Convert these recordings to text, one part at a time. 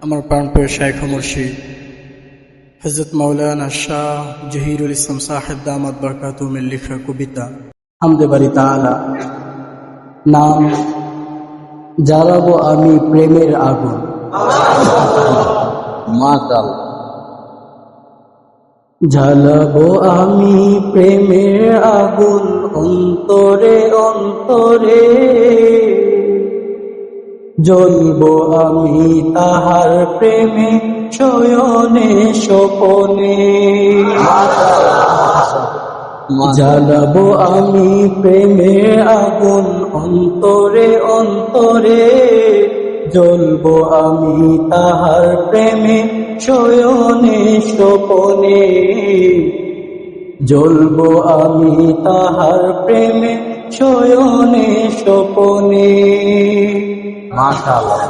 আমার প্রাণপ্রিয় শাইখ ও মুর্শিদ হযরত মাওলানা শাহ জহিরুল ইসলাম সাহেব দামাত বরকাতুহুমের লেখা কবিতা হামদে বারি তাআলা। নাম জ্বালাবো আমি প্রেমের আগুন। মাশাআল্লাহ। জ্বালাবো আমি প্রেমের আগুন অন্তরে অন্তরে, জ্বলবো আমি তাহার প্রেমে শয়নে স্বপনে। জ্বালাবো আমি প্রেমের আগুন অন্তরে অন্তরে, জ্বলবো আমি তাহার প্রেমে শয়নে স্বপনে। জ্বলবো আমি তাহার প্রেমে শয়নে স্বপনে। মাশাআল্লাহ।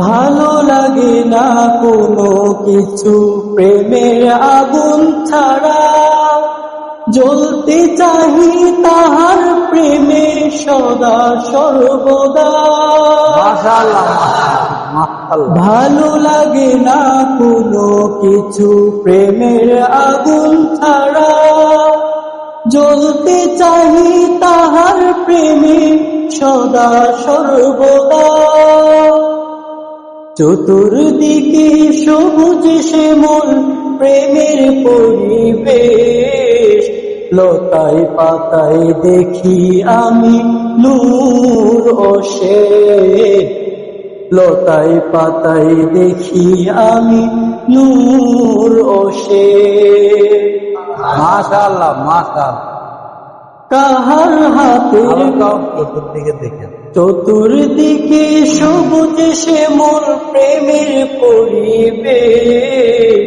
ভালো লাগে না কোনো কিছু প্রেমের আগুন ছাড়া, জ্বলতে চাহি তাহার প্রেমে সদা সর্বদা। মাশাআল্লাহ মাশাআল্লাহ। ভালো লাগে না কোনো কিছু প্রেমের আগুন ছাড়া, জ্বলতে চাহি তাহার প্রেমে সদা সর্বদা। চতুর্দিকে সবুজ শ্যামল প্রেমের পরিবেশ, লতায় পাতায় দেখি আমি নূর অশেষ। লতায় পাতায় দেখি আমি নূর অশেষ। মাশাআল্লাহ মাশাআল্লাহ। কাহার হাতে চতুর্দিকে দেখেন, চতুর্দিকে সবুজ শ্যামল প্রেমের পরিবেশ।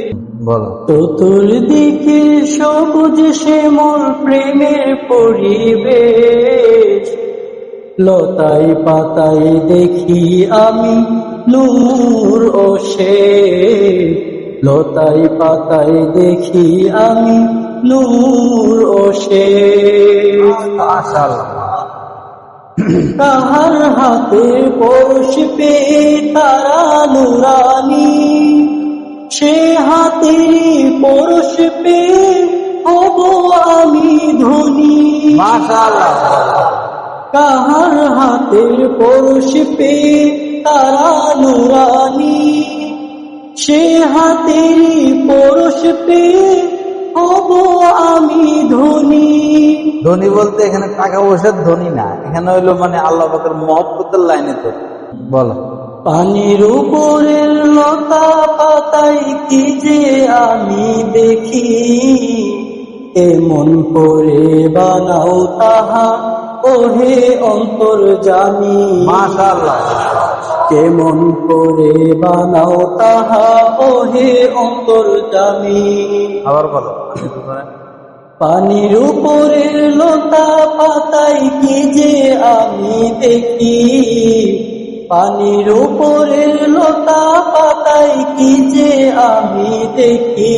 বলো। চতুর্দিকে সবুজ শ্যামল প্রেমের পরিবেশ, লতায় পাতায় দেখি আমি নূর অশেষ। লতায় পাতায় দেখি আমি নূর অশেষ। মাশাআল্লাহ। তাহার হাতে পরশ পেয়ে তারা নুরানি, সে হাতেরই পরশ পেয়ে হব আমি ধনী। মাশাআল্লাহ। কাহার হাতের পরশ পেয়ে তারা নুরানি, সে হাতেরই পরশ পেয়ে হব আমি ধনী। ধনী বলতে এখানে টাকা পয়সার ধনী না, এখানে হইলো মানে আল্লাহ পাকের মহব্বতের লাইনে তো। বলো। পানির উপরের লতা পাতায় কি যে আমি দেখি, এমন করে বানাও তাহা ওহে অন্তর্যামী। মাশাআল্লাহ। কেমন করে বানাও তাহা ওহে অন্তর্যামী। আবার বলো। পানির উপরের লতা পাতায় কি যে আমি দেখি, পানির উপরের লতা পাতায় কি যে আমি দেখি,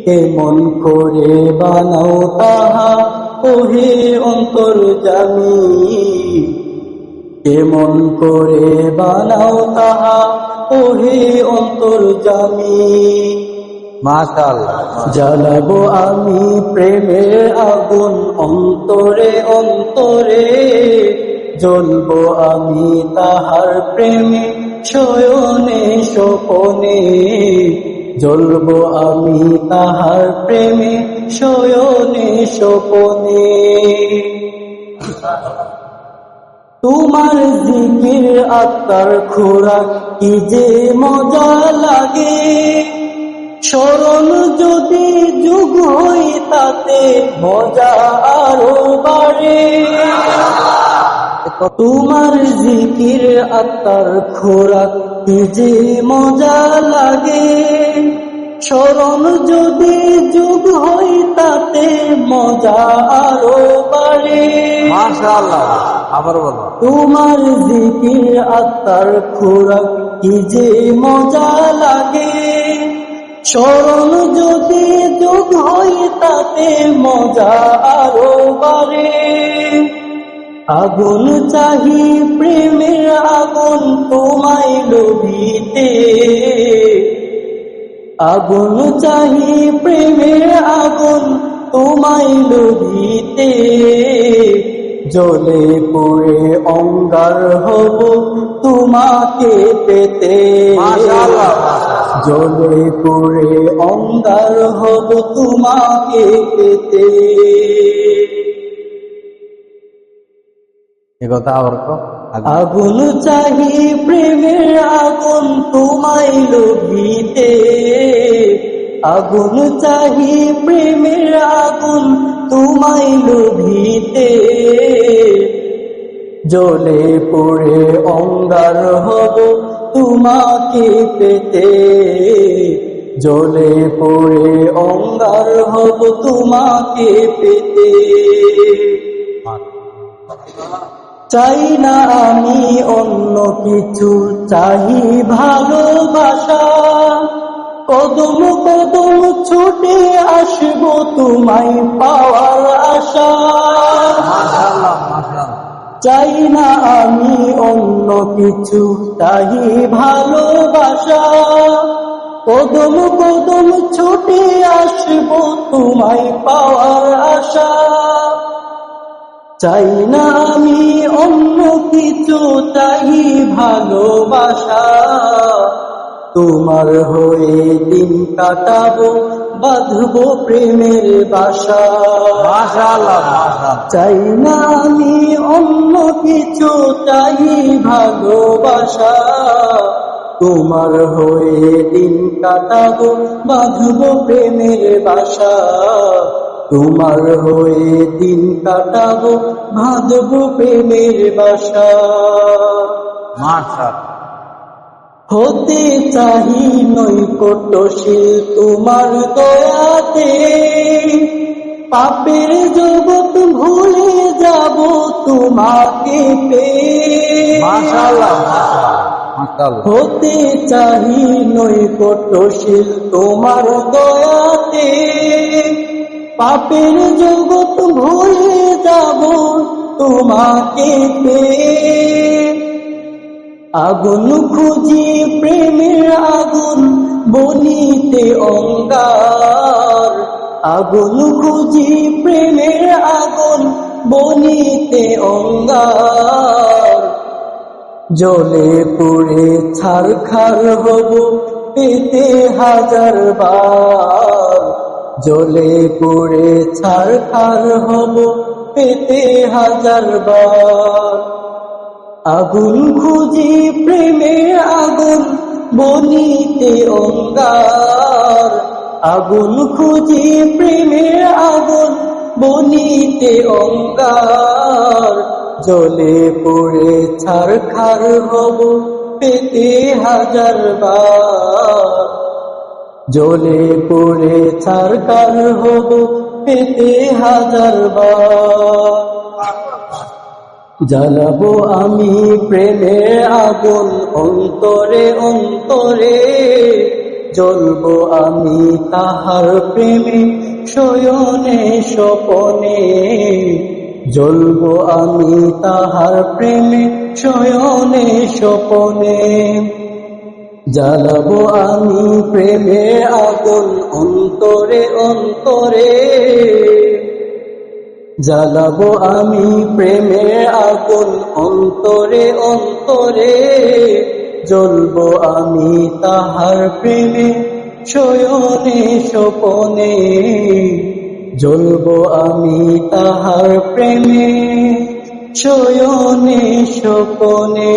কেমন করে বানাও তাহা ওহে অন্তর্যামী। কেমন করে বানাও তাহা ওহে অন্তর্যামী। মাশাআল্লাহ। জ্বালাবো আমি প্রেমের আগুন অন্তরে অন্তরে, জ্বলবো আমি তাহার প্রেমে শয়নে স্বপনে। জ্বলবো আমি তাহার প্রেমে শয়নে স্বপনে। তোমার জিকির আত্মার খোরাক কি যে মজা লাগে, স্মরণ যদি যুগ হই তাতে মজা আরো বাড়ে। তোমার জিকির আত্মার খোরাক কি যে মজা লাগে, স্মরণ যদি যুগ হই তাতে মজা আরো বাড়ে। মাশাআল্লাহ। আবার বলো। তোমার জিকির আত্মার খোরাক কি যে মজা লাগে, স্মরণ যদি যোগ হয় তাতে মজা আরো বাড়ে। আগুন চাহি প্রেমের আগুন তোমায় লোভিত লোভিতে, আগুন চাহি প্রেমের আগুন তোমায় লোভিতে, জ্বলে পুড়ে অঙ্গার হব তোমাকে পেতে, মাশাআল্লাহ, জ্বলে পুড়ে অঙ্গার হব তোমাকে পেতে। এ কথা আবার কো। আগুন চাহি প্রেমের আগুন তোমায় লোভিতে, আগুন চাহি প্রেমের আগুন তোমায় লোভিতে, জ্বলে পুড়ে অঙ্গার হব তোমাকে পেতে, জ্বলে পুড়ে অঙ্গার হব তোমাকে পেতে। চাই না আমি অন্য কিছু, চাই ভালোবাসা, কদম কদম ছুটে আসবো তোমায় পাওয়ার আশা। মাশাআল্লাহ, মাশাআল্লাহ। চাই না আমি অন্য কিছু, চাই ভালোবাসা, কদম কদম ছুটে আসবো তোমায় পাওয়ার আশা। চাই না আমি অন্য কিছু, চাই ভালোবাসা, তোমার হয়ে দিন কাটাবো, বাঁধবো প্রেমের বাসা। মাশাআল্লাহ, মাশাআল্লাহ। চাই না আমি অন্য কিছু, চাই ভালোবাসা, তোমার হয়ে দিন কাটাবো, বাঁধবো প্রেমের বাসা, তোমার হয়ে দিন কাটাবো, বাঁধবো প্রেমের বাসা। মাশাআল্লাহ। হতে চাহি নৈকট্যশীল তোমার দয়াতে, পাপের জগৎ ভুলে যাব তোমাকে পেয়ে। মাশাআল্লাহ, মাশাআল্লাহ। হতে চাহি নৈকট্যশীল তোমার দয়াতে, পাপের জগৎ ভুলে যাব তোমাকে পেয়ে। আগুন খুঁজি প্রেমের আগুন বনিতে অঙ্গার, আগুন খুঁজি প্রেমের আগুন বনিতে অঙ্গার, জ্বলে পুড়ে ছারখার হব পেতে হাজার বার, জ্বলে পুড়ে ছারখার হব পেতে হাজার বার। আগুন খুঁজি প্রেমের আগুন বনিতে অঙ্গার, আগুন খুঁজি প্রেমের আগুন বনিতে অঙ্গার, জ্বলে পুড়ে ছারখার হব পেতে হাজার বার, জ্বলে পুড়ে ছারখার হব পেতে হাজার বার। জ্বালাবো আমি প্রেমের আগুন অন্তরে অন্তরে, জ্বলবো আমি তাহার প্রেমে শয়নে স্বপনে, জ্বলবো আমি তাহার প্রেমে শয়নে স্বপনে। জ্বালাবো আমি প্রেমের আগুন অন্তরে অন্তরে, জ্বালাবো আমি প্রেমের আগুন অন্তরে অন্তরে, জ্বলবো আমি তাহার প্রেমে শয়নে স্বপনে, জ্বলবো আমি তাহার প্রেমে শয়নে স্বপনে।